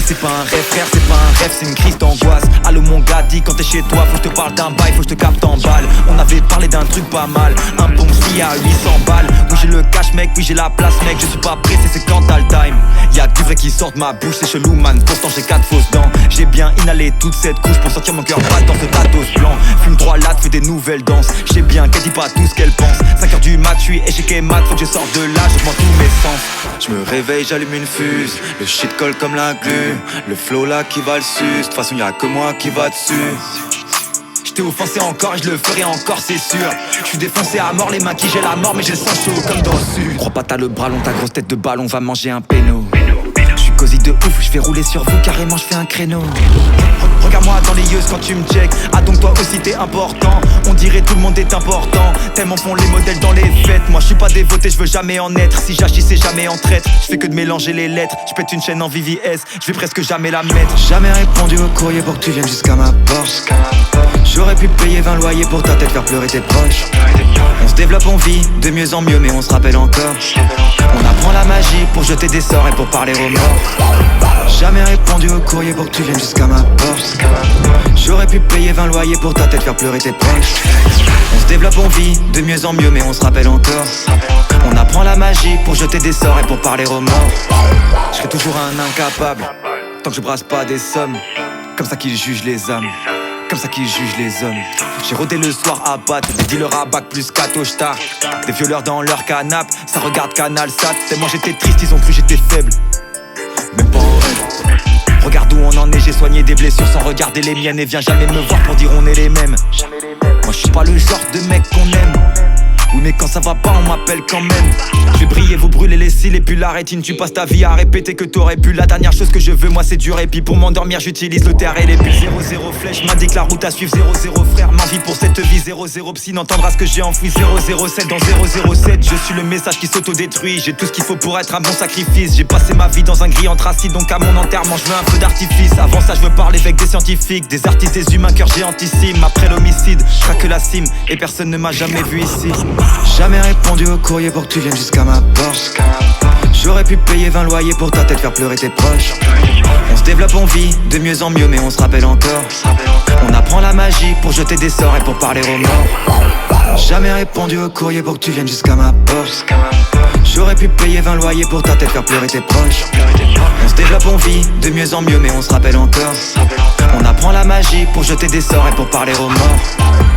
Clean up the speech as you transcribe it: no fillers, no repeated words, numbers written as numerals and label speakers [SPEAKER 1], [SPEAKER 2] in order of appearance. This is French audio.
[SPEAKER 1] C'est pas un rêve frère, c'est pas un rêve, c'est une crise d'angoisse. Allô mon gars, dis quand t'es chez toi, faut que je te parle d'un bail, faut que je te capte en balle. On avait parlé d'un truc pas mal, un bon ski à 800 balles. Oui j'ai le cash mec, oui j'ai la place mec, je suis pas pressé, c'est quand t'as le time. Y'a du vrai qui sort de ma bouche, c'est chelou man, pourtant j'ai 4 fausses dents. J'ai bien inhalé toute cette couche pour sentir mon cœur battre dans ce tatos blanc. Fume 3 lattes, fais des nouvelles danses, j'ai bien qu'elle dit pas tout ce qu'elle pense. 5h du mat, j'suis échec et mat, faut que je sorte de là, je prends tous mes sens. Je me réveille, j'allume une fuse, le shit colle comme la glu. Le flow là qui va le sus, de toute façon y'a que moi qui va dessus. J't'ai offensé encore et je le ferai encore c'est sûr. J'suis défoncé à mort, les mains qui j'ai la mort mais j'ai le sang chaud comme dans le sud. Crois pas t'as le bras long, ta grosse tête de ballon va manger un péno. J'suis cosy de ouf, j'fais rouler sur vous carrément j'fais un créneau. Regarde-moi dans les yeux quand tu me check. Ah donc toi aussi t'es important. On dirait tout le monde est important. Tellement font les modèles dans les fêtes. Moi je suis pas dévoté, je veux jamais en être. Si j'agis c'est jamais en traître. Je fais que de mélanger les lettres. Je pète une chaîne en VVS, je vais presque jamais la mettre. Jamais répondu au courrier pour que tu viennes jusqu'à ma porte. J'aurais pu payer 20 loyers pour ta tête, faire pleurer tes proches. On se développe, on vit de mieux en mieux mais on se rappelle encore. On apprend la magie pour jeter des sorts et pour parler aux morts. Jamais répondu au courrier pour que tu viennes jusqu'à ma porte. J'aurais pu payer 20 loyers pour ta tête, faire pleurer tes proches. On se développe, on vit de mieux en mieux mais on se rappelle encore. On apprend la magie pour jeter des sorts et pour parler aux morts. Je serai toujours un incapable tant que je brasse pas des sommes. Comme ça qu'ils jugent les âmes, comme ça qu'ils jugent les hommes. J'ai rôdé le soir à battre, des dealers à bac plus 4 au star. Des violeurs dans leur canap', ça regarde Canal Sat. Tellement j'étais triste, ils ont cru j'étais faible. Même pas en rêve. Regarde où on en est, j'ai soigné des blessures sans regarder les miennes. Et viens jamais me voir pour dire on est les mêmes. Moi je suis pas le genre de mec qu'on aime. Oui mais quand ça va pas on m'appelle quand même. Je vais briller, vous brûler les cils et puis la rétine. Tu passes ta vie à répéter que t'aurais pu. La dernière chose que je veux moi c'est du répit. Pour m'endormir j'utilise le terre et les bulles. 0-0 flèche m'indique la route à suivre. 0-0 frère m'envie pour cette vie. 0-0 psy n'entendra ce que j'ai enfoui. 0-0-7 dans 0-0-7. Je suis le message qui s'autodétruit. J'ai tout ce qu'il faut pour être un bon sacrifice. J'ai passé ma vie dans un gris anthracite. Donc à mon enterrement je veux un peu d'artifice. Avant ça je veux parler avec des scientifiques, des artistes, des humains, cœur géantissime. Après l'homicide, je traque la cime. Et personne ne m'a jamais vu ici. Jamais répondu au courrier pour que tu viennes jusqu'à ma porte. J'aurais pu payer 20 loyers pour ta tête, faire pleurer tes proches. On se développe, on vit de mieux en mieux mais on se rappelle encore. On apprend la magie pour jeter des sorts et pour parler aux morts. Jamais répondu au courrier pour que tu viennes jusqu'à ma porte. J'aurais pu payer 20 loyers pour ta tête, faire pleurer tes proches. On se développe, on vit de mieux en mieux mais on se rappelle encore. On apprend la magie pour jeter des sorts et pour parler aux morts.